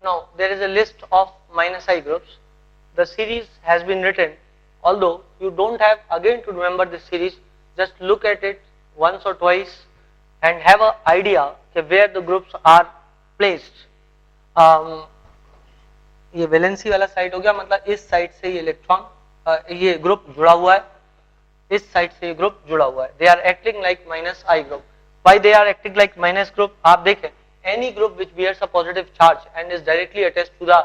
Now there is a list of minus I groups. The series has been written, although you don't have again to remember this series, just look at it once or twice and have an idea where the groups are placed. ये valency वाला side हो गया, मतलब इस side से ये electron ये group जुड़ा हुआ है, इस साइड से ये ग्रुप जुड़ा हुआ है. They are acting like minus I group. Why they are acting like minus group? आप देखें, any group which bears a positive charge and is directly attached to the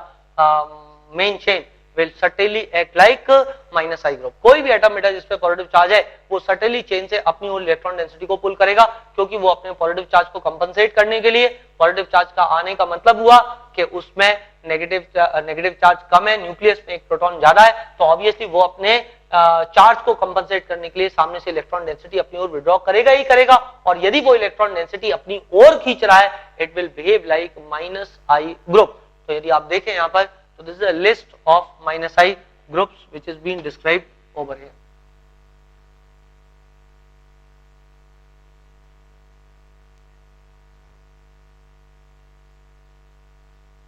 main chain will certainly act like minus I group. कोई भी atom बेटा जिस पे positive charge है वो certainly chain से अपनी ओर इलेक्ट्रॉन डेंसिटी को पुल करेगा, क्योंकि वो अपने पॉजिटिव चार्ज को कंपनसेट करने के लिए, पॉजिटिव चार्ज का आने का मतलब हुआ कि उसमें नेगेटिव चार्ज कम है, न्यूक्लियस में एक प्रोटॉन ज्यादा है, तो ऑब्वियसली वो अपने चार्ज को कंपनसेट करने के लिए सामने से इलेक्ट्रॉन डेंसिटी अपनी ओर विड्रॉ करेगा ही करेगा. और यदि वो इलेक्ट्रॉन डेंसिटी अपनी ओर खींच रहा है, it will behave like minus I group. तो यदि आप देखें यहां पर, तो this is a list of minus I groups which is being described over here.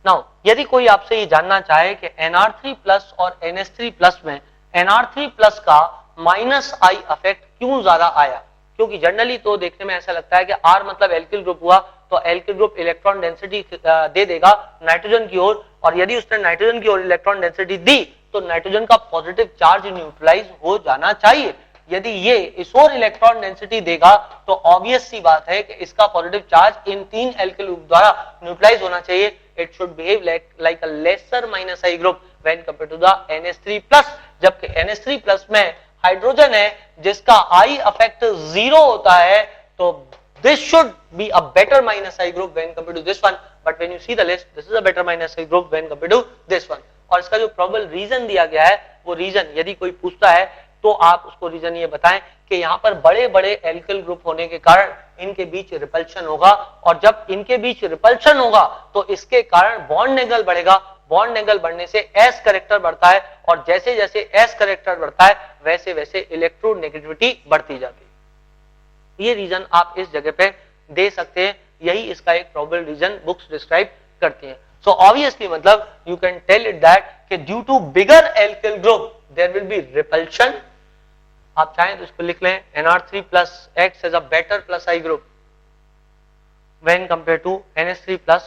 Now यदि कोई आपसे ये जानना चाहे कि Nr3+ और NH3+ में Nr3+ का माइनस आई इफेक्ट क्यों ज्यादा आया, क्योंकि जनरली तो देखने में ऐसा लगता है कि R मतलब एल्किल ग्रुप हुआ, तो एल्किल ग्रुप इलेक्ट्रॉन डेंसिटी दे देगा नाइट्रोजन की ओर, और यदि उसने नाइट्रोजन की ओर इलेक्ट्रॉन डेंसिटी दी तो नाइट्रोजन का पॉजिटिव चार्ज न्यूट्रलाइज हो जाना चाहिए. यदि ये इस ओर इलेक्ट्रॉन डेंसिटी देगा तो ऑब्वियस सी बात है कि इसका पॉजिटिव चार्ज इन तीन एल्किल ग्रुप द्वारा न्यूट्रलाइज होना चाहिए. It should behave like a lesser minus I group when compared to the NH3+, जबकि NH3+ में हाइड्रोजन है जिसका I effect 0 होता है, तो this should be a better minus I group when compared to this one. But when you see the list, this is a better minus I group when compared to this one. और इसका जो probable reason दिया गया है, वो reason यदि कोई पूछता है तो आप उसको रीजन ये बताएं कि यहाँ पर बड़े बड़े एल्किल ग्रुप होने के कारण इनके बीच रिपल्शन होगा, और जब इनके बीच रिपल्शन होगा तो इसके कारण बॉन्ड एंगल बढ़ेगा. बॉन्ड एंगल बढ़ने से एस करेक्टर बढ़ता है, और जैसे जैसे एस करेक्टर बढ़ता है वैसे वैसे इलेक्ट्रोनेगेटिविटी बढ़ती जाती है. ये रीजन आप इस जगह पे दे सकते हैं, यही इसका एक प्रोबेबल रीजन बुक्स डिस्क्राइब करती हैं. सो ऑब्वियसली मतलब you can tell it that कि due to bigger alkyl group there will be repulsion. आप चाहें तो इसको लिख लें, Nr3+ acts as a better plus I group when compared to NH3+,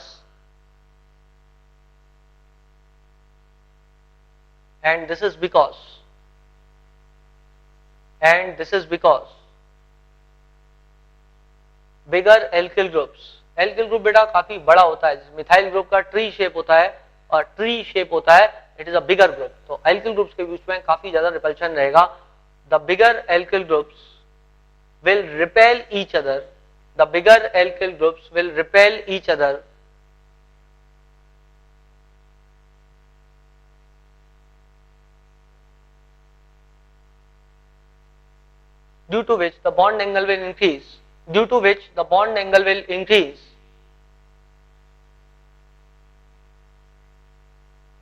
and this is because bigger alkyl groups. Alkyl group बेटा काफी बड़ा होता है, मिथाइल ग्रुप का ट्री शेप होता है, और ट्री शेप होता है, it is a bigger group. तो एल्किल ग्रुप्स के बीच में काफी ज्यादा रिपल्शन रहेगा. The bigger alkyl groups will repel each other. The bigger alkyl groups will repel each other due to which the bond angle will increase. Due to which the bond angle will increase,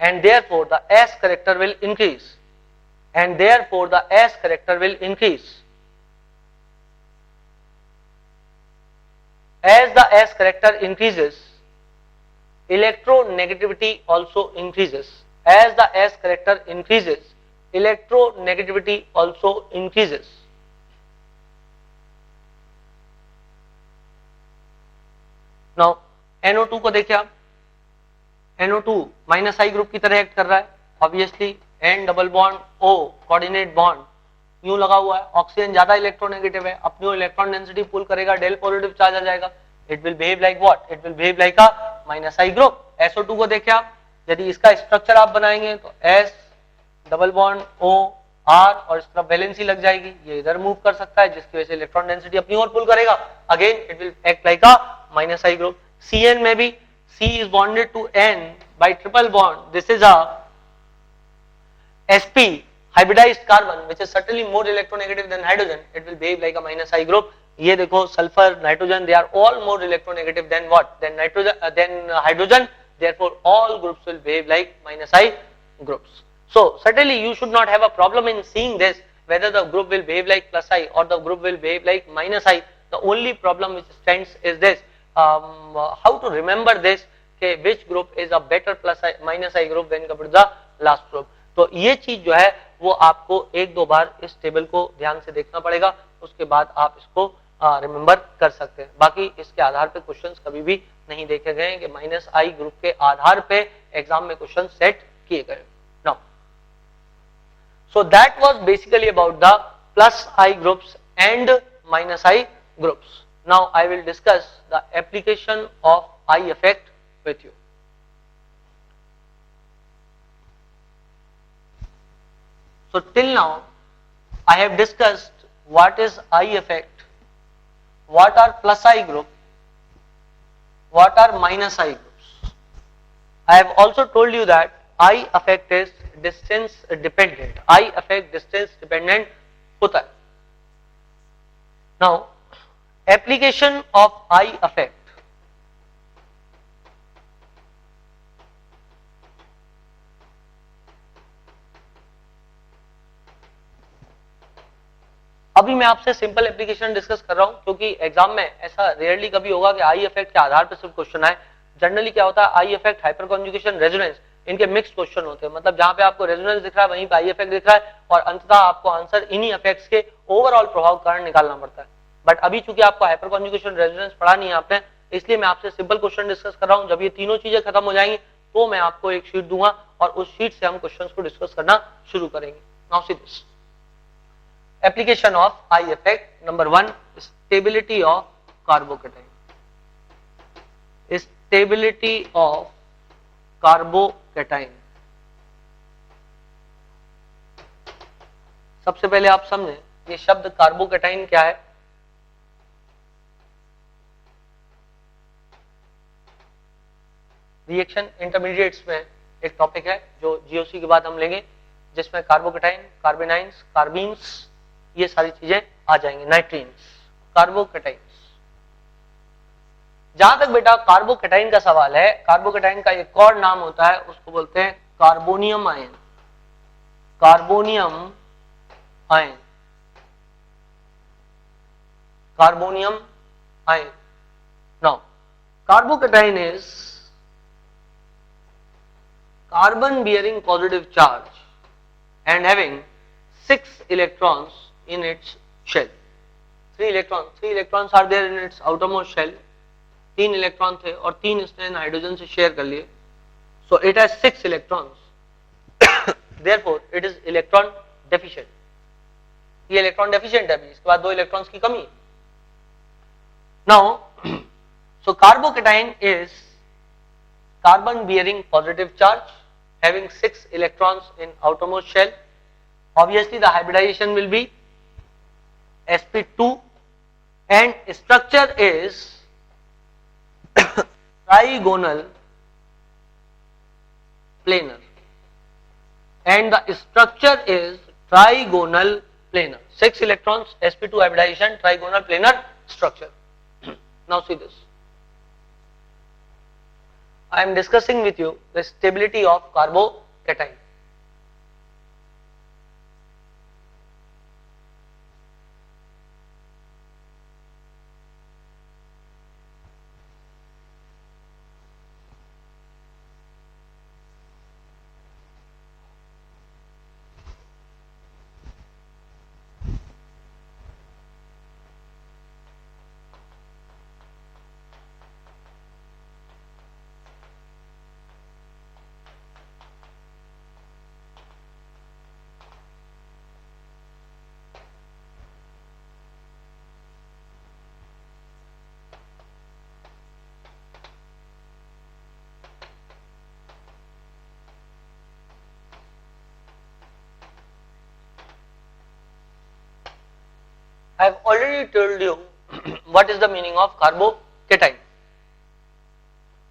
and therefore the S character will increase. And therefore the S character will increase. As the S character increases, electronegativity also increases. As the S character increases, electronegativity also increases. Now NO2 को देखिए आप, NO2 minus I group की तरह act कर रहा है. Obviously N double bond O coordinate bond यूं लगा हुआ है, ऑक्सीजन ज्यादा इलेक्ट्रोनेगेटिव है, अपनी इलेक्ट्रॉन डेंसिटी पुल करेगा, डेल पॉजिटिव चार्ज आ जाएगा. It will behave like what? It will behave like a minus I group. SO2 को देखिए आप, यदि इसका स्ट्रक्चर आप बनाएंगे तो S double bond O R और इस तरफ वैलेंसी लग जाएगी, ये इधर मूव कर सकता है जिसकी वजह से इलेक्ट्रॉन डेंसिटी अपनी ओर पुल करेगा. Again it will act like a minus I group. CN में भी C is bonded to N by triple bond. This is a sp hybridized carbon which is certainly more electronegative than hydrogen. It will behave like a minus I group. ये देखो sulphur, nitrogen, they are all more electronegative than what? Than nitrogen, than hydrogen. Therefore, all groups will behave like minus I groups. So certainly you should not have a problem in seeing this whether the group will behave like plus I or the group will behave like minus I. The only problem which stands is this. How to remember this? कि which group is a better plus I minus I group when compared to the last group. तो ये चीज जो है वो आपको एक दो बार इस टेबल को ध्यान से देखना पड़ेगा, उसके बाद आप इसको रिमेंबर कर सकते हैं। बाकी इसके आधार पे क्वेश्चंस कभी भी नहीं देखे गए कि माइनस आई ग्रुप के आधार पे एग्जाम में क्वेश्चन सेट किए गए। Now so that was basically about the plus I groups and minus I groups. Now I will discuss the application of I effect with you. So till now I have discussed what is I effect, what are plus I group, what are minus I groups. I have also told you that I effect is distance dependent. I effect distance dependent होता है। Now application of I effect, अभी मैं आपसे simple application discuss कर रहा हूं क्योंकि exam में ऐसा रेयरली कभी होगा कि आई इफेक्ट के आधार पर सिर्फ क्वेश्चन आए। जनरली क्या होता है, I effect, hyper conjugation, resonance, इनके मिक्स क्वेश्चन होते हैं। मतलब जहां पे आपको रेजोनेंस दिख रहा है वहीं पे आई इफेक्ट दिख रहा है और अंततः आपको आंसर इन्हीं इफेक्ट्स के ओवरऑल प्रभाव कारण निकालना पड़ता है। बट अभी चूंकि आपको हाइपर कॉन्जुगेशन, रेजोनेंस पढ़ा नहीं है आपने, इसलिए मैं आपसे सिंपल क्वेश्चन डिस्कस कर रहा हूं। जब ये तीनों चीजें खत्म हो जाएंगी तो मैं आपको एक शीट दूंगा और उस शीट से हम क्वेश्चन को डिस्कस करना शुरू करेंगे। Now see this application of I effect. Number 1, stability of carbocation. Stability of carbocation. सबसे पहले आप समझें ये शब्द कार्बोकेटाइन क्या है। रिएक्शन इंटरमीडिएट्स में एक टॉपिक है जो जीओसी के बाद हम लेंगे, जिसमें कार्बोकेटाइन, कार्बेनाइंस, कार्बीन्स, ये सारी चीजें आ जाएंगी, नाइट्रीन्स, कार्बोकेटाइन्स। जहां तक बेटा कार्बोकेटाइन का सवाल है, कार्बोकेटाइन का एक और नाम होता है, उसको बोलते हैं carbonium ion. Carbonium ion, carbonium ion. Now carbocation is carbon bearing positive charge and having 6 electrons in its shell. 3 electrons are there in its outermost shell. 3 electron थे और 3 इसने हाइड्रोजन से शेयर कर लिए, so it has 6 electrons. Therefore it is electron deficient. ये electron deficient है, इसके बाद 2 इलेक्ट्रॉन्स की कमी। Now so carbocation is carbon bearing positive charge having 6 electrons in outermost shell. Obviously the hybridization will be sp2 and structure is trigonal planar, and the structure is trigonal planar. 6 electrons, sp2 hybridization, trigonal planar structure. Now see this, I am discussing with you the stability of carbocation. I have already told you what is the meaning of carbocation.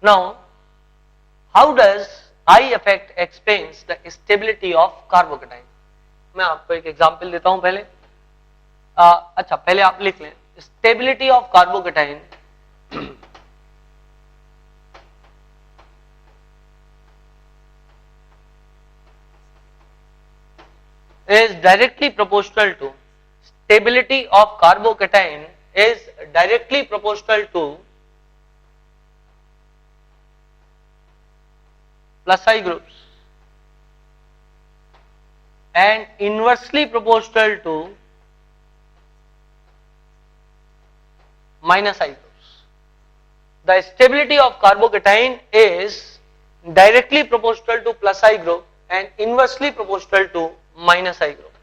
Now, how does I effect explains the stability of carbocation? मैं आपको एक example देता हूं पहले। अच्छा पहले आप लिख लें stability of carbocation is directly proportional to stability of carbocation is directly proportional to plus I groups and inversely proportional to minus I groups. The stability of carbocation is directly proportional to plus I group and inversely proportional to minus I group.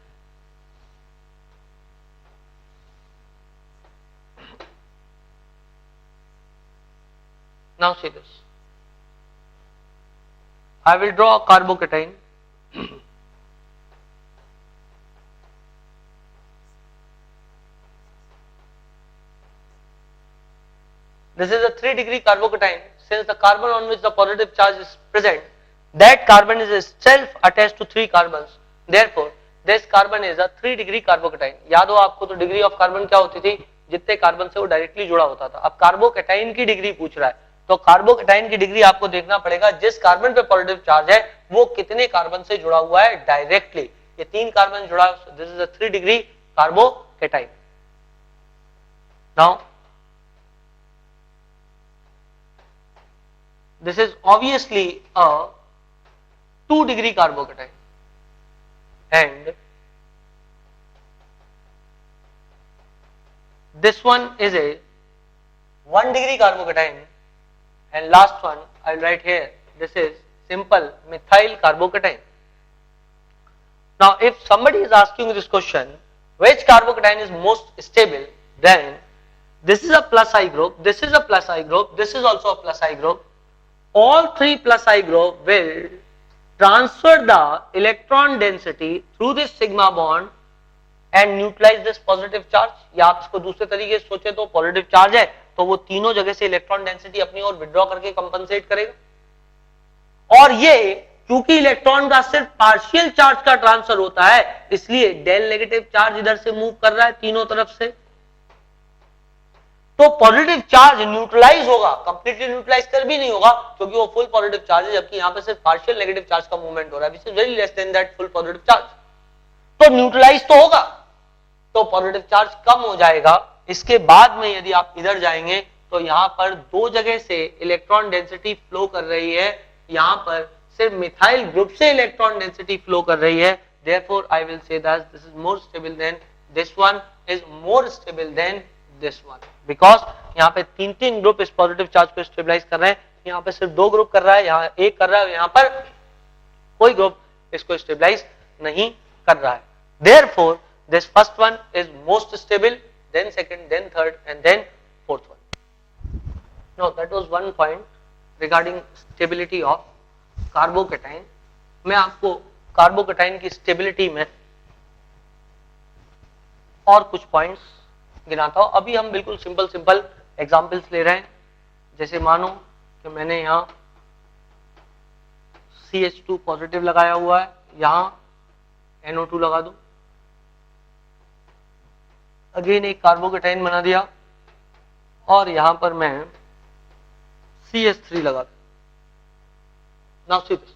Now see this. I will draw a carbocation. This is a 3-degree carbocation. Since the carbon on which the positive charge is present, that carbon is itself attached to 3 carbons. Therefore, this carbon is a 3-degree carbocation. याद हो आपको तो degree of carbon क्या होती थी, जितने carbon से वो डायरेक्टली जुड़ा होता था. अब कार्बोकेटाइन की डिग्री पूछ रहा है, तो कार्बोकेटाइन की डिग्री आपको देखना पड़ेगा जिस कार्बन पे पॉजिटिव चार्ज है वो कितने कार्बन से जुड़ा हुआ है डायरेक्टली. ये 3 कार्बन जुड़ा, this is a 3-degree carbocation. Now this is obviously a 2-degree carbocation and this one is a 1-degree carbocation and last one I will write here, this is simple methyl carbocation. Now if somebody is asking this question, which carbocation is most stable, then this is a plus I group, this is a plus I group, this is also a plus I group. All 3 plus I group will transfer the electron density through this sigma bond and neutralize this positive charge. या आप इसको दूसरे तरीके से सोचे तो positive charge है तो वो तीनों जगह से इलेक्ट्रॉन डेंसिटी अपनी ओर विड्रॉ करके कंपनसेट करेगा. और ये क्योंकि इलेक्ट्रॉन का सिर्फ पार्शियल चार्ज का ट्रांसफर होता है इसलिए डेल नेगेटिव चार्ज इधर से मूव कर रहा है तीनों तरफ से, तो पॉजिटिव चार्ज न्यूट्रलाइज होगा, कंप्लीटली न्यूट्रलाइज कर भी नहीं होगा क्योंकि वो फुल पॉजिटिव चार्ज है, जबकि यहां पे सिर्फ पार्शियल नेगेटिव चार्ज का मूवमेंट हो रहा है which is very less than that full positive charge. तो न्यूट्रलाइज तो होगा, तो पॉजिटिव चार्ज कम हो जाएगा. इसके बाद में यदि आप इधर जाएंगे तो यहां पर 2 जगह से इलेक्ट्रॉन डेंसिटी फ्लो कर रही है, यहां पर सिर्फ मिथाइल ग्रुप से इलेक्ट्रॉन डेंसिटी फ्लो कर रही है. Therefore I will say that this is more stable then this one, is more stable then this one, because यहाँ पे 3 ग्रुप इस पॉजिटिव चार्ज को स्टेबलाइज कर रहे हैं, यहाँ पे सिर्फ 2 ग्रुप कर रहा है, यहाँ 1 कर रहा है, यहाँ पर कोई ग्रुप इसको स्टेबलाइज नहीं कर रहा है. Therefore this first one is most stable, then second, then third and then fourth one. No that was one point regarding stability of carbocation. मैं आपको कार्बोकेटाइन की स्टेबिलिटी में और कुछ पॉइंट्स गिनाता हूं. अभी हम बिल्कुल सिंपल एग्जांपल्स ले रहे हैं. जैसे मानो कि मैंने यहाँ CH2 पॉजिटिव लगाया हुआ है, यहाँ NO2 लगा दूं, अगेन एक कार्बोकेटाइन बना दिया और यहां पर मैं CH3 लगा दूं. नाउ सी दिस,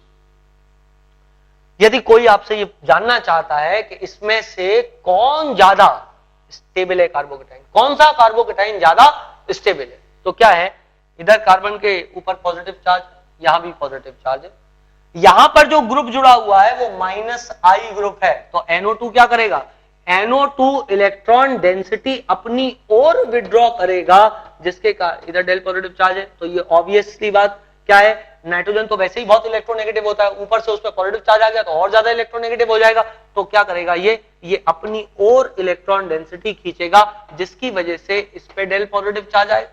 यदि कोई आपसे ये जानना चाहता है कि इसमें से कौन ज्यादा स्टेबल है कार्बोकेटाइन, कौन सा कार्बोकेटाइन ज्यादा स्टेबल है, तो क्या है, इधर कार्बन के ऊपर पॉजिटिव चार्ज, यहां भी पॉजिटिव चार्ज है, यहां पर जो ग्रुप जुड़ा हुआ है वो -I ग्रुप है, तो NO2 क्या करेगा, NO2 इलेक्ट्रॉन डेंसिटी अपनी ओर विड्रॉ करेगा जिसके कारण इधर डेल पॉजिटिव चार्ज है. तो ये ऑब्वियसली बात क्या है, नाइट्रोजन तो वैसे ही बहुत इलेक्ट्रोनेगेटिव होता है, ऊपर से उस पर पॉजिटिव चार्ज आ गया तो और ज्यादा इलेक्ट्रोनेगेटिव हो जाएगा. तो क्या करेगा ये अपनी ओर इलेक्ट्रॉन डेंसिटी खींचेगा जिसकी वजह से इस पे डेल पॉजिटिव चार्ज आए.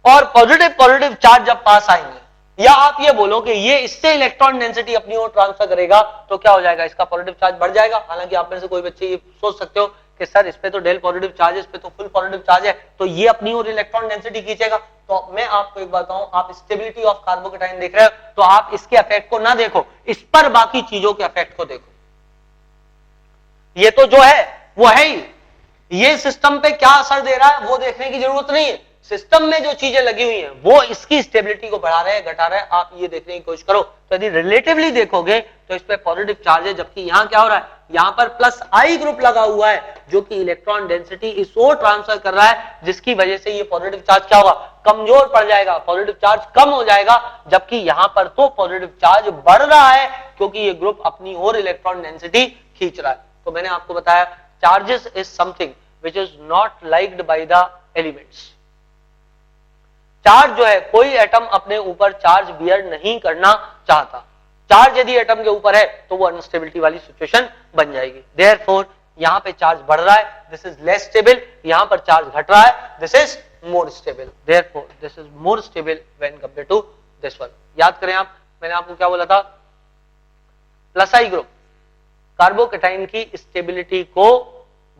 और पॉजिटिव चार्ज जब पास आएंगे, या आप ये बोलो कि ये इससे इलेक्ट्रॉन डेंसिटी अपनी ओर ट्रांसफर करेगा तो क्या हो जाएगा, इसका पॉजिटिव चार्ज बढ़ जाएगा. हालांकि आप में से कोई बच्चे ये सोच सकते हो कि सर इस पे तो डेल पॉजिटिव चार्ज है, इस पे तो फुल पॉजिटिव चार्ज है, तो ये अपनी ओर इलेक्ट्रॉन डेंसिटी खींचेगा. तो मैं आपको एक बात बताऊं, आप स्टेबिलिटी ऑफ कार्बोकेटाइन देख रहे हो तो आप इसके इफेक्ट को ना देखो, इस पर बाकी चीजों के इफेक्ट को देखो. ये तो जो है वो है ही, ये सिस्टम पे क्या असर दे रहा है वो देखने की जरूरत नहीं है, सिस्टम में जो चीजें लगी हुई हैं वो इसकी स्टेबिलिटी को बढ़ा रहे हैं घटा रहे हैं, आप ये देखने की कोशिश करो। तो यदि रिलेटिवली देखोगे तो इस पे पॉजिटिव चार्ज है, जबकि यहाँ क्या हो रहा है, यहाँ पर प्लस आई ग्रुप लगा हुआ है जो कि इलेक्ट्रॉन डेंसिटी इस ओर ट्रांसफर कर रहा है, जिसकी वजह से ये पॉजिटिव चार्ज क्या होगा, कमजोर पड़ जाएगा, पॉजिटिव चार्ज कम हो जाएगा। जबकि यहां पर तो पॉजिटिव चार्ज बढ़ रहा है क्योंकि ये ग्रुप अपनी ओर इलेक्ट्रॉन डेंसिटी खींच रहा है। तो मैंने आपको बताया charges is something which is not liked by the elements. Charge जो है, कोई एटम अपने ऊपर चार्ज बियर नहीं करना चाहता। चार्ज यदि एटम के ऊपर है तो वो अनस्टेबिलिटी वाली सिचुएशन बन जाएगी। देयरफॉर यहां पे चार्ज बढ़ रहा है, दिस इज लेस स्टेबल, यहां पर चार्ज घट रहा है, this is more stable. Therefore this is more stable when compare to this one. याद करें आप, मैंने आपको क्या बोला था, प्लस आई ग्रुप कार्बोकेटाइन की स्टेबिलिटी को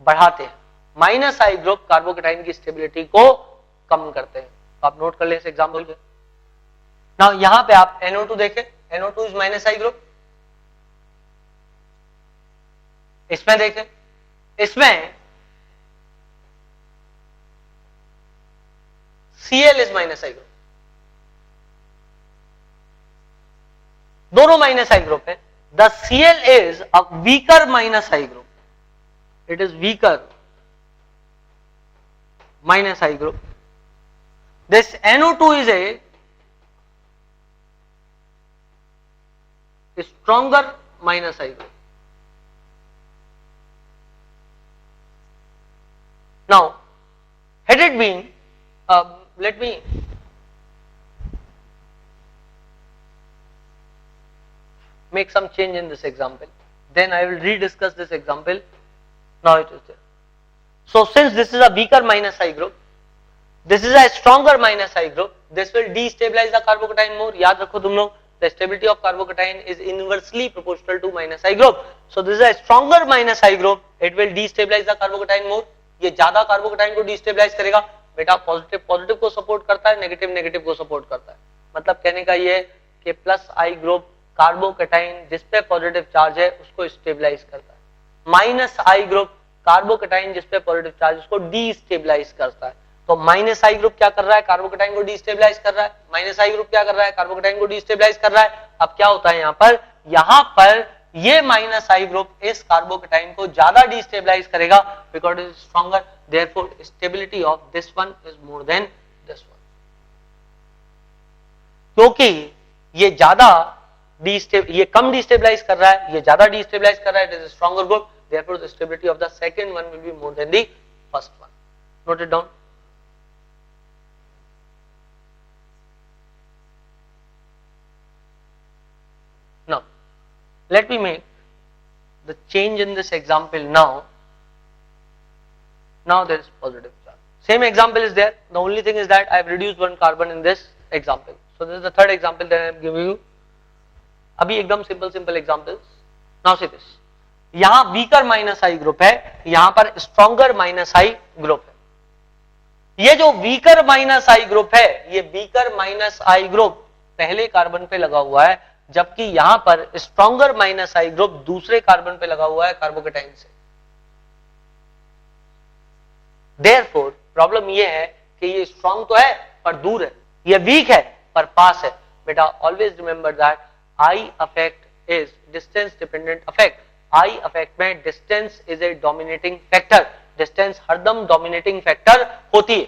बढ़ाते हैं, माइनस आई ग्रुप कार्बोकेटाइन की स्टेबिलिटी को कम करते हैं। तो आप नोट कर ले इस एग्जांपल को। नाउ यहां पे आप NO2 देखें, NO2 is minus I group. इसमें देखें, इसमें Cl is minus I group, दोनों माइनस आई ग्रुप है। The Cl is a weaker minus I group, it is weaker minus I group. This NO2 is a stronger minus I group. Now, had it been, let me make some change in this example. Then I will rediscuss this example. Now it is there. So, since this is a weaker minus I group, this is a stronger minus I group, this will destabilize the carbocation more. याद रखो तुम लोग, the stability of carbocation is inversely proportional to minus I group. So this is a stronger minus I group, it will destabilize the carbocation more. ये ज्यादा carbocation को destabilize करेगा। बेटा positive positive को सपोर्ट करता है, नेगेटिव नेगेटिव को support करता है। मतलब कहने का ये है कि प्लस आई ग्रुप कार्बोकेटाइन जिस पे पॉजिटिव चार्ज है उसको स्टेबलाइज करता है, माइनस आई ग्रुप कार्बोकेटाइन जिस पे पॉजिटिव चार्ज उसको डीस्टेबलाइज करता है। तो माइनस आई ग्रुप क्या कर रहा है, कार्बोकेटाइन को डीस्टेबलाइज कर रहा है, माइनस आई ग्रुप क्या कर रहा है, कार्बोकेटाइन को डीस्टेबलाइज कर रहा है। अब क्या होता है यहाँ पर ये माइनस आई ग्रुप इस कार्बोकेटाइन को ज्यादा डीस्टेबलाइज करेगा because it is stronger, therefore stability of this one is more than this one. क्योंकि ये ज्यादा ये कम डीस्टेबलाइज कर रहा है, ये ज्यादा डीस्टेबलाइज कर रहा है, it is stronger group, therefore the stability of the second one will be more than the first one. Note it down. Let me make the change in this example now. Now there is positive charge. Same example is there. The only thing is that I have reduced one carbon in this example. So this is the third example that I am giving you. अभी एकदम simple examples. Now see this. यहाँ weaker minus I group है, यहाँ पर stronger minus I group है। ये जो weaker minus I group है, ये weaker minus I group पहले कार्बन पे लगा हुआ है, जबकि यहां पर स्ट्रॉन्गर माइनस आई ग्रुप दूसरे कार्बन पे लगा हुआ है कार्बोकेटाइन से। देयरफॉर प्रॉब्लम ये है कि ये स्ट्रॉन्ग तो है पर दूर है, ये वीक है पर पास है। बेटा always remember that I effect is distance dependent effect. I effect में distance is a dominating factor, distance हरदम डोमिनेटिंग फैक्टर होती है,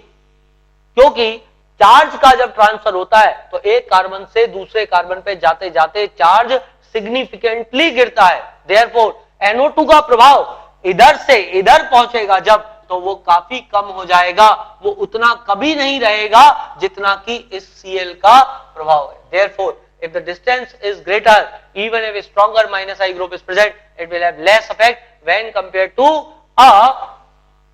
क्योंकि चार्ज का जब ट्रांसफर होता है तो एक कार्बन से दूसरे कार्बन पे जाते जाते चार्ज सिग्निफिकेंटली गिरता है। देयरफॉर NO2 का प्रभाव इधर से इधर पहुंचेगा जब, तो वो काफी कम हो जाएगा, वो उतना कभी नहीं रहेगा जितना कि इस Cl का प्रभाव है। Therefore if the distance is greater, even if a stronger minus I group is present, it will have less effect when compared to a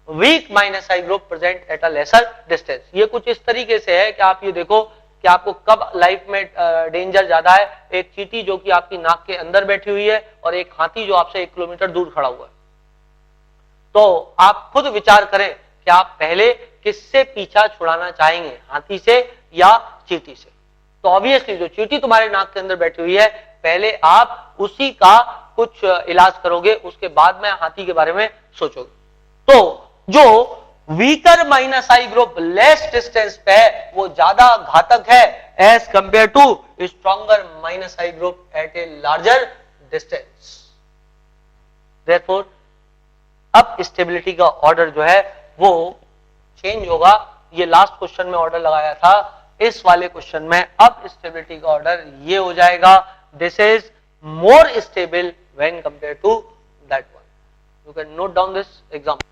weak minus I group present at a lesser distance। ये कुछ इस तरीके से है कि आप ये देखो कि आपको कब लाइफ में डेंजर ज्यादा है, एक चींटी जो कि आपकी नाक के अंदर बैठी हुई है और एक हाथी जो आपसे 1 किलोमीटर दूर खड़ा हुआ है। तो आप खुद विचार करें कि आप पहले किससे पीछा छुड़ाना चाहेंगे, हाथी से या चींटी से। तो ऑब्वियसली जो चींटी तुम्हारे नाक के अंदर बैठी हुई है, पहले आप उसी का कुछ इलाज करोगे, उसके बाद में हाथी के बारे में सोचोगे। तो जो weaker minus I group less distance पे है, वो ज्यादा घातक है as compare to stronger minus I group at a larger distance. Therefore अब स्टेबिलिटी का ऑर्डर जो है वो चेंज होगा। ये लास्ट क्वेश्चन में ऑर्डर लगाया था, इस वाले क्वेश्चन में अब स्टेबिलिटी का ऑर्डर ये हो जाएगा, this is more stable when compare to that one. You can note down this example.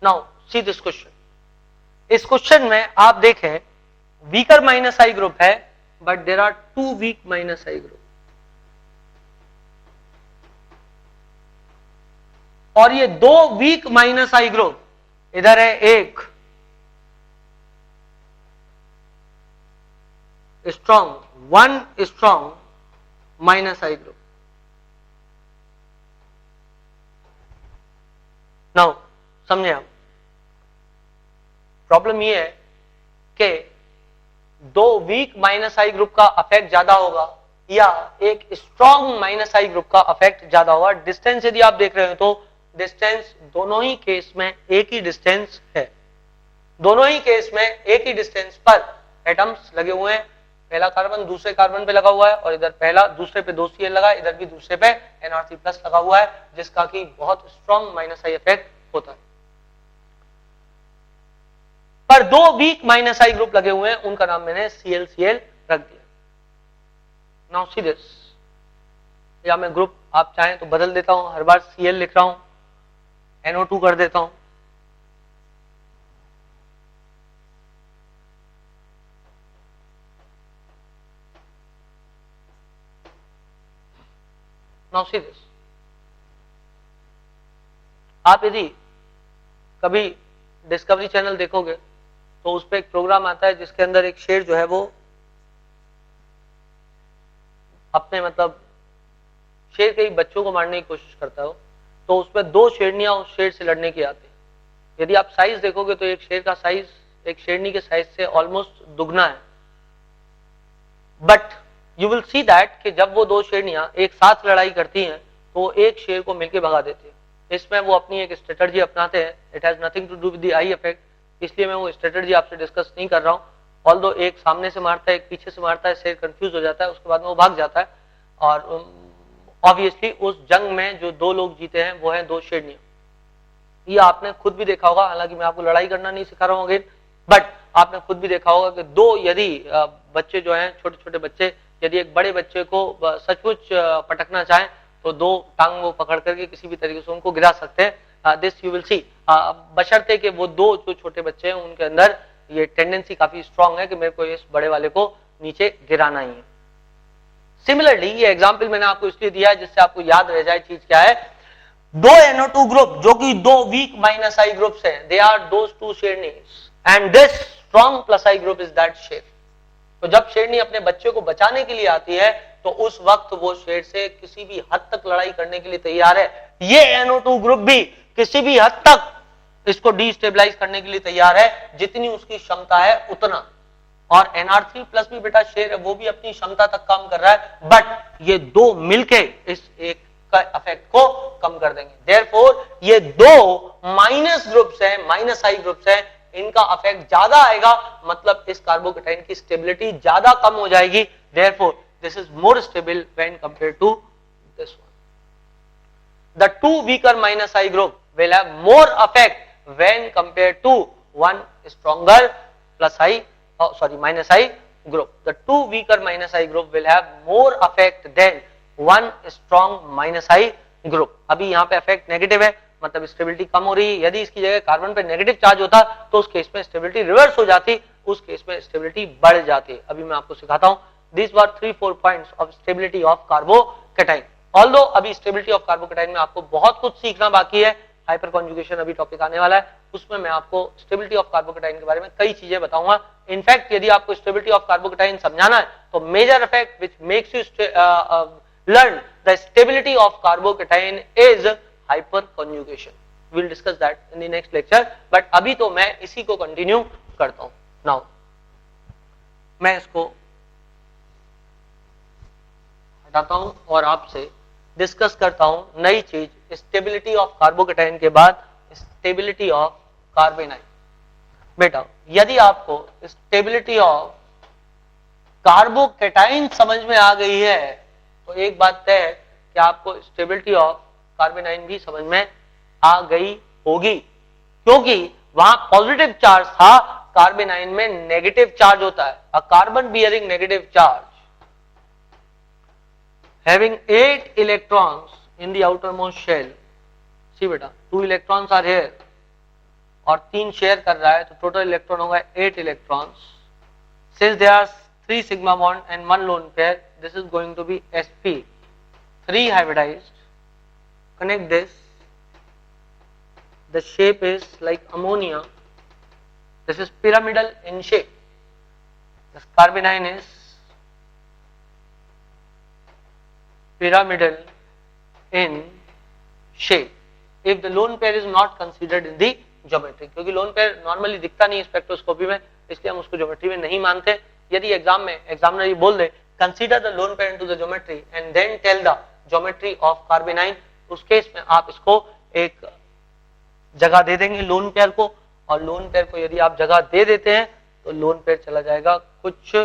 Now see this question. इस क्वेश्चन में आप देखें वीकर माइनस आई ग्रुप है, but there are two weak minus I group, और ये दो week minus I group, इधर है एक strong, one strong minus I group. Now समझे आप, प्रॉब्लम ये है कि दो वीक माइनस आई ग्रुप का अफेक्ट ज्यादा होगा या एक स्ट्रॉन्ग माइनस आई ग्रुप का अफेक्ट ज्यादा होगा। डिस्टेंस यदि आप देख रहे हो तो डिस्टेंस दोनों ही केस में एक ही डिस्टेंस है, दोनों ही केस में एक ही डिस्टेंस पर एटम्स लगे हुए हैं। पहला कार्बन दूसरे कार्बन पे लगा हुआ है और इधर पहला दूसरे पे दो Cl लगा, इधर भी दूसरे पे NR3+ लगा हुआ है, जिसका कि बहुत स्ट्रॉन्ग माइनस आई इफेक्ट होता है। पर दो वीक माइनस आई ग्रुप लगे हुए हैं, उनका नाम मैंने Cl रख दिया। नाउ सी दिस, या मैं ग्रुप आप चाहें तो बदल देता हूं, हर बार Cl लिख रहा हूं, NO2 कर देता हूं। नाउ सी दिस, आप यदि कभी डिस्कवरी चैनल देखोगे तो उस पर एक प्रोग्राम आता है जिसके अंदर एक शेर जो है वो अपने मतलब शेर के बच्चों को मारने की कोशिश करता हो, तो उसमें दो शेरनियां उस शेर से लड़ने की आती है। यदि आप साइज देखोगे तो एक शेर का साइज एक शेरनी के साइज से ऑलमोस्ट दुगना है, but you will see that कि जब वो दो शेरनियां एक साथ लड़ाई करती हैं तो वो एक शेर को मिलकर भगा देती है। इसमें वो अपनी एक स्ट्रेटजी अपनाते हैं, it has nothing to do with the I effect, इसलिए मैं वो स्ट्रेटजी आपसे डिस्कस नहीं कर रहा हूं। ऑल्दो एक सामने से मारता है एक पीछे से मारता है, शेर कंफ्यूज हो जाता है, उसके बाद में वो भाग जाता है। और ऑब्वियसली उस जंग में जो दो लोग जीते हैं वो हैं दो शेरनियां। ये आपने खुद भी देखा होगा, हालांकि मैं आपको लड़ाई करना नहीं सिखा रहा हूं अगेन, बट आपने खुद भी देखा होगा कि दो यदि बच्चे जो हैं छोटे छोटे बच्चे यदि एक बड़े बच्चे को सचमुच पटकना चाहें तो दो टांग वो पकड़ करके किसी भी तरीके से उनको गिरा सकते हैं। दिस यू विल सी, बशर्ते कि वो दो जो छोटे बच्चे हैं उनके अंदर ये टेंडेंसी काफी स्ट्रांग है कि मेरे को इस बड़े वाले को नीचे गिराना ही है। सिमिलरली ये एग्जांपल मैंने आपको इसलिए दिया है जिससे आपको याद रह जाए चीज क्या है। दो NO2 ग्रुप जो कि दो वीक माइनस आई ग्रुप्स हैं, दे आर दोस टू शेरनीज and this strong plus I group is that शेर। तो जब शेरनी अपने बच्चे को बचाने के लिए आती है तो उस वक्त वो शेर से किसी भी हद तक लड़ाई करने के लिए तैयार है। ये NO2 ग्रुप भी किसी भी हद तक इसको डिस्टेबलाइज करने के लिए तैयार है, जितनी उसकी क्षमता है उतना। और NR3+ भी बेटा शेर है, वो भी अपनी क्षमता तक काम कर रहा है, बट ये दो मिलके इस एक का इफेक्ट को कम कर देंगे। देयरफॉर ये दो माइनस ग्रुप्स हैं, माइनस आई ग्रुप्स हैं, इनका इफेक्ट ज्यादा आएगा, मतलब इस कार्बोकेटाइन की स्टेबिलिटी ज्यादा कम हो जाएगी। Therefore this is more stable when compare to this one. The two weaker minus I group will have more effect when compare to one stronger plus I minus I group. The two weaker minus I group will have more effect than one strong minus I group. अभी यहाँ पे effect negative है, मतलब stability कम हो रही है। यदि इसकी जगह कार्बन पे नेगेटिव चार्ज होता तो उस केस में स्टेबिलिटी रिवर्स हो जाती, उस केस में स्टेबिलिटी बढ़ जाती। अभी मैं आपको सिखाता हूँ, These were 3-4 points of stability of carbocation. Although अभी stability of carbocation में आपको बहुत कुछ सीखना बाकी है, हाइपर कॉन्जुगेशन अभी टॉपिक आने वाला है, उसमें मैं आपको स्टेबिलिटी ऑफ कार्बोकेटाइन के बारे में कई चीजें बताऊंगा. इनफैक्ट यदि आपको स्टेबिलिटी ऑफ कार्बोकेटाइन समझाना है तो major effect which makes you learn the stability of carbocation is hyperconjugation. We will discuss that in the next lecture, but अभी तो मैं इसी को कंटिन्यू करता हूं. नाउ मैं इसको हटाता हूं और आपसे डिस्कस करता हूं नई चीज, स्टेबिलिटी ऑफ कार्बोकेटाइन के बाद स्टेबिलिटी ऑफ कार्बेनाइन. बेटा यदि आपको स्टेबिलिटी ऑफ कार्बोकेटाइन समझ में आ गई है तो एक बात तय है कि आपको स्टेबिलिटी ऑफ कार्बेनाइन भी समझ में आ गई होगी, क्योंकि वहां पॉजिटिव चार्ज था, कार्बेनाइन में नेगेटिव चार्ज होता है. A carbon bearing negative charge having 8 electrons in the outermost shell. See बेटा 2 electrons are here और 3 शेयर कर रहा है तो टोटल इलेक्ट्रॉन होगा 8 electrons. Since there are 3 sigma bond and 1 lone pair, this is going to be sp, 3 hybridized. Connect this. The shape is like ammonia. This is pyramidal in shape. This carbanion is pyramidal in shape if the lone pair is not considered in the geometry. क्योंकि lone pair normally दिखता नहीं spectroscopy में, इसलिए हम उसको geometry में नहीं मानते. यदि एग्जाम में एग्जामिनर ये बोल they consider the lone pair into the geometry and then tell the geometry of carbanion, उस केस में आप इसको एक जगह दे देंगे लोन पेयर को, और लोन पेयर को यदि आप जगह दे देते हैं तो लोन पेयर चला जाएगा कुछ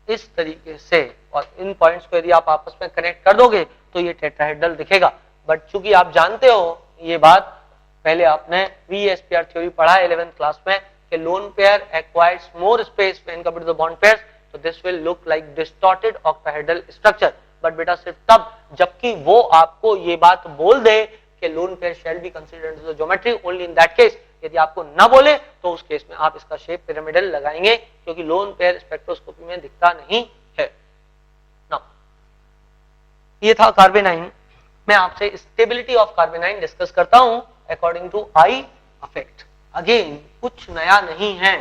इस तरीके से, और इन पॉइंट्स को यदि आप आपस में कनेक्ट कर दोगे तो ये टेट्राहेड्रल दिखेगा. बट चूंकि आप जानते हो ये बात, पहले आपने VSPR थ्योरी पढ़ा है 11th क्लास में कि lone pair acquires more space when compared to the bond pairs, तो this will look like distorted octahedral structure. But बेटा सिर्फ तब जबकि वो आपको ये बात बोल दे कि lone pair shall be considered in the geometry, only in that case. यदि आपको न बोले तो उस केस में आप इसका शेप पिरामिडल लगाएंगे, क्योंकि लोन पेयर स्पेक्ट्रोस्कोपी में दिखता नहीं है. नाउ ये था कार्बेनाइन. मैं आपसे स्टेबिलिटी ऑफ कार्बेनाइन डिस्कस करता हूं according to I effect. Again कुछ नया नहीं है,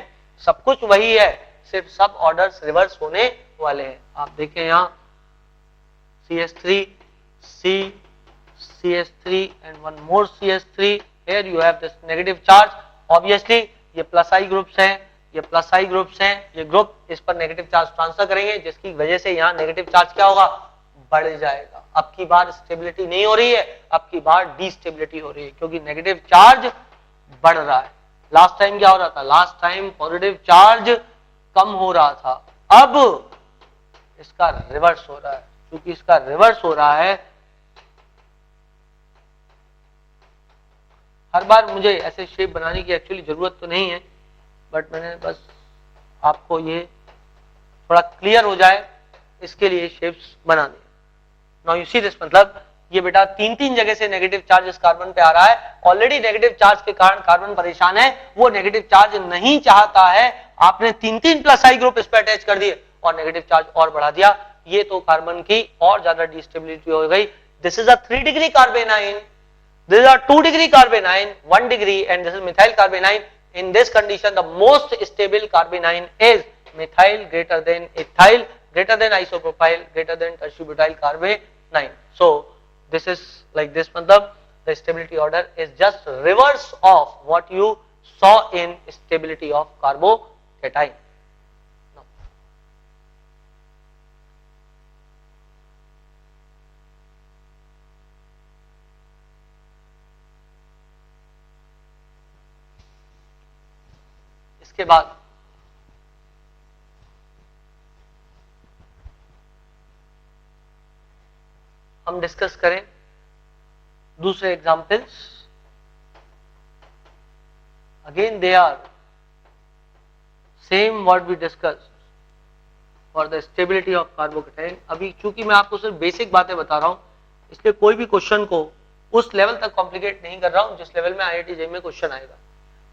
सब कुछ वही है, सिर्फ सब ऑर्डर्स रिवर्स होने वाले हैं. आप देखें यहाँ CH3 C CH3 and one more CH3. Here you have this negative charge. Obviously ये प्लस आई ग्रुप्स हैं, ये प्लस आई ग्रुप्स हैं, ये ग्रुप इस पर नेगेटिव चार्ज ट्रांसफर करेंगे, जिसकी वजह से यहाँ नेगेटिव चार्ज क्या होगा, बढ़ जाएगा. अब की बार स्टेबिलिटी नहीं हो रही है, अब की बार डिस्टेबिलिटी हो रही है, क्योंकि नेगेटिव चार्ज बढ़ रहा है. लास्ट टाइम क्या हो रहा था, लास्ट टाइम पॉजिटिव चार्ज कम हो रहा था, अब इसका रिवर्स हो रहा है. क्योंकि इसका रिवर्स हो रहा है, हर बार मुझे ऐसे शेप बनाने की एक्चुअली जरूरत तो नहीं है, बट मैंने बस आपको ये थोड़ा क्लियर हो जाए इसके लिए शेप्स बना दिए. नाउ यू सी दिस, मतलब ये बेटा 3-3 जगह से नेगेटिव चार्ज इस कार्बन पे आ रहा है. ऑलरेडी नेगेटिव चार्ज के कारण कार्बन परेशान है, वो नेगेटिव चार्ज नहीं चाहता है, आपने 3-3 प्लस आई ग्रुप इस पे अटैच कर दिए और नेगेटिव चार्ज और बढ़ा दिया. ये तो कार्बन की और ज्यादा डिस्टेबिलिटी हो गई. This is a 3 degree कार्बेनाइन, these are 2 degree carbanion, 1 degree, and this is methyl carbanion. In this condition the most stable carbanion is methyl greater than ethyl greater than isopropyl greater than tertiary carbanion. So this is like this, matlab the stability order is just reverse of what you saw in stability of carbocation. इसके बाद हम discuss करें दूसरे examples. Again they are same what we discuss for the stability of carbocation. अभी चूंकि मैं आपको सिर्फ बेसिक बातें बता रहा हूं, इसलिए कोई भी क्वेश्चन को उस लेवल तक कॉम्प्लिकेट नहीं कर रहा हूं जिस लेवल में IIT JEE में क्वेश्चन आएगा.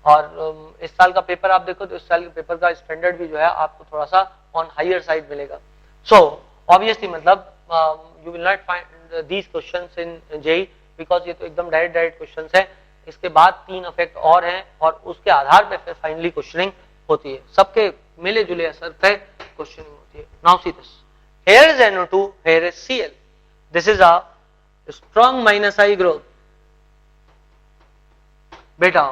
और इस साल का पेपर आप देखो तो इस साल के पेपर का स्टैंडर्ड भी जो है आपको थोड़ा सा ऑन हायर साइड मिलेगा. So obviously मतलब you will not find these questions in JEE because ये तो एकदम डायरेक्ट क्वेश्चंस है. इसके बाद 3 इफेक्ट और हैं और उसके आधार पे फिर फाइनली क्वेश्चनिंग होती है. सबके मिले जुले असर पे क्वेश्चनिंग होती है. Now see this, here is NO2, here is Cl. This is a strong minus I group. बेटा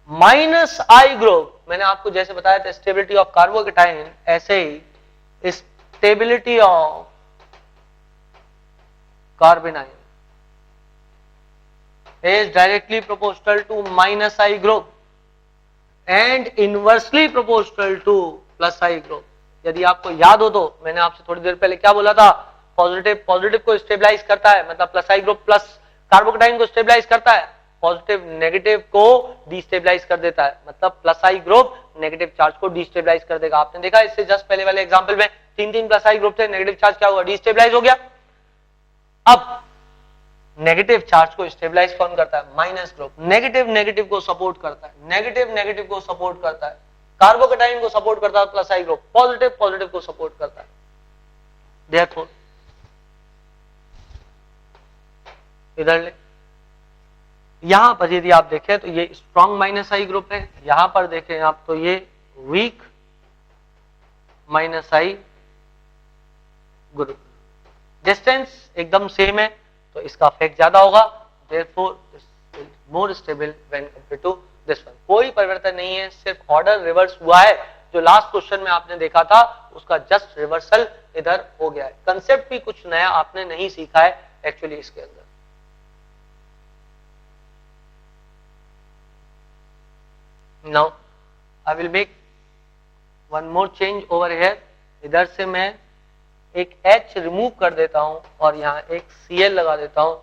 माइनस I ग्रुप, मैंने आपको जैसे बताया था स्टेबिलिटी ऑफ कार्बोकेटाइन, ऐसे ही stability of carbanion is directly proportional to minus I group and inversely proportional to plus I group. यदि आपको याद हो तो मैंने आपसे थोड़ी देर पहले क्या बोला था, पॉजिटिव को स्टेबलाइज करता है, मतलब plus I group plus carbocation को स्टेबलाइज करता है, पॉजिटिव नेगेटिव को डिस्टेबलाइज कर देता है, मतलब plus I group negative charge को डिस्टेबलाइज कर देगा. आपने देखा इससे जस्ट पहले वाले एग्जांपल में 3 प्लस I ग्रुप थे, नेगेटिव चार्ज क्या हुआ, डिस्टेबलाइज हो गया. अब नेगेटिव चार्ज को स्टेबलाइज कौन करता है, माइनस ग्रुप. नेगेटिव को सपोर्ट करता है, नेगेटिव को सपोर्ट करता है, कार्बोकेटाइन को सपोर्ट करता है प्लस I ग्रुप, पॉजिटिव को सपोर्ट करता है. देयरफॉर इधर ले, यहां पर यदि आप देखें तो ये स्ट्रॉन्ग माइनस I ग्रुप है, यहां पर देखें आप तो ये weak minus I group. Distance एकदम सेम है तो इसका इफेक्ट ज्यादा होगा. therefore this is more stable when compared to this one. कोई परिवर्तन नहीं है, सिर्फ ऑर्डर रिवर्स हुआ है. जो लास्ट क्वेश्चन में आपने देखा था उसका जस्ट रिवर्सल इधर हो गया है. कंसेप्ट भी कुछ नया आपने नहीं सीखा है एक्चुअली इसके अंदर. Now I will make one more change over here. इधर से मैं एक H रिमूव कर देता हूं और यहाँ एक Cl लगा देता हूं.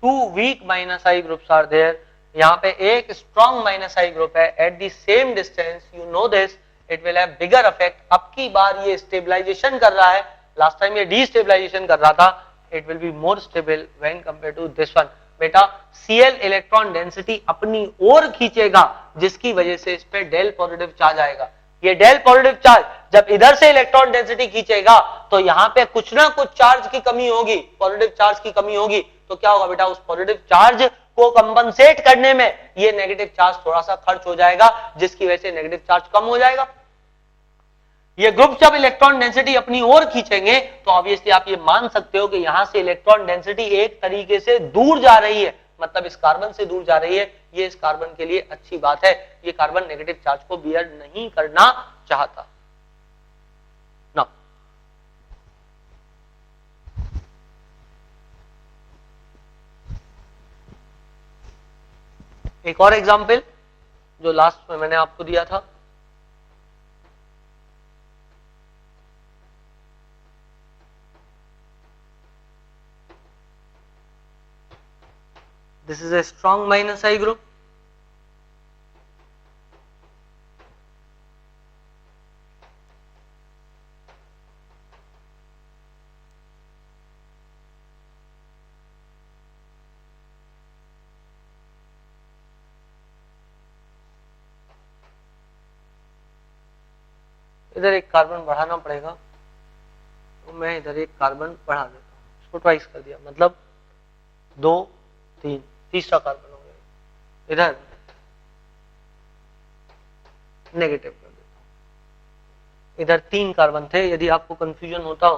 2 weak minus I groups are there. यहाँ पे एक स्ट्रॉन्ग माइनस I ग्रुप है. At the same distance, you know this, it will have bigger effect. अब की बार ये स्टेबलाइजेशन कर रहा है, लास्ट टाइम ये डिस्टेबलाइजेशन कर रहा था. It will be more stable when compare to this one. बेटा Cl इलेक्ट्रॉन डेंसिटी अपनी ओर खींचेगा, जिसकी वजह से इस पे डेल पॉजिटिव चार्ज आएगा. ये डेल पॉजिटिव चार्ज जब इधर से इलेक्ट्रॉन डेंसिटी खींचेगा तो यहाँ पे कुछ ना कुछ चार्ज की कमी होगी, पॉजिटिव चार्ज की कमी होगी. तो क्या होगा बेटा, उस पॉजिटिव चार्ज को कंपनसेट करने में ये नेगेटिव चार्ज थोड़ा सा खर्च हो जाएगा, जिसकी वजह से नेगेटिव चार्ज कम हो जाएगा. ये ग्रुप जब इलेक्ट्रॉन डेंसिटी अपनी ओर खींचेंगे तो ऑब्वियसली आप ये मान सकते हो कि यहां से इलेक्ट्रॉन डेंसिटी एक तरीके से दूर जा रही है, मतलब इस कार्बन से दूर जा रही है. ये इस कार्बन के लिए अच्छी बात है. ये कार्बन नेगेटिव चार्ज को बियर नहीं करना चाहता. ना एक और एग्जांपल जो लास्ट में मैंने आपको दिया था. This is a strong minus I group. इधर एक कार्बन बढ़ाना पड़ेगा, तो मैं इधर एक कार्बन बढ़ा देता हूं. इसको ट्वाइस कर दिया, मतलब 2 3, तीसरा कार्बन हो गया. इधर नेगेटिव कर देता हूं. इधर 3 कार्बन थे. यदि आपको कंफ्यूजन होता हो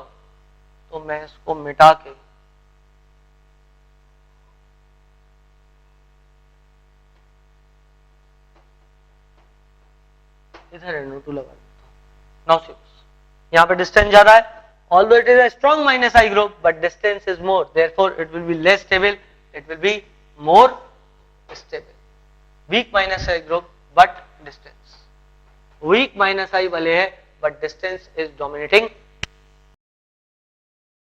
तो मैं इसको मिटा के इधर NO2 लगा देता हूं. नाउ सी, यहाँ पे डिस्टेंस ज्यादा है. Although it is a strong minus I group, but distance is more. Therefore, it will be less stable. It will be more stable. Weak minus I group, but distance. Weak minus I वाले है, but distance is dominating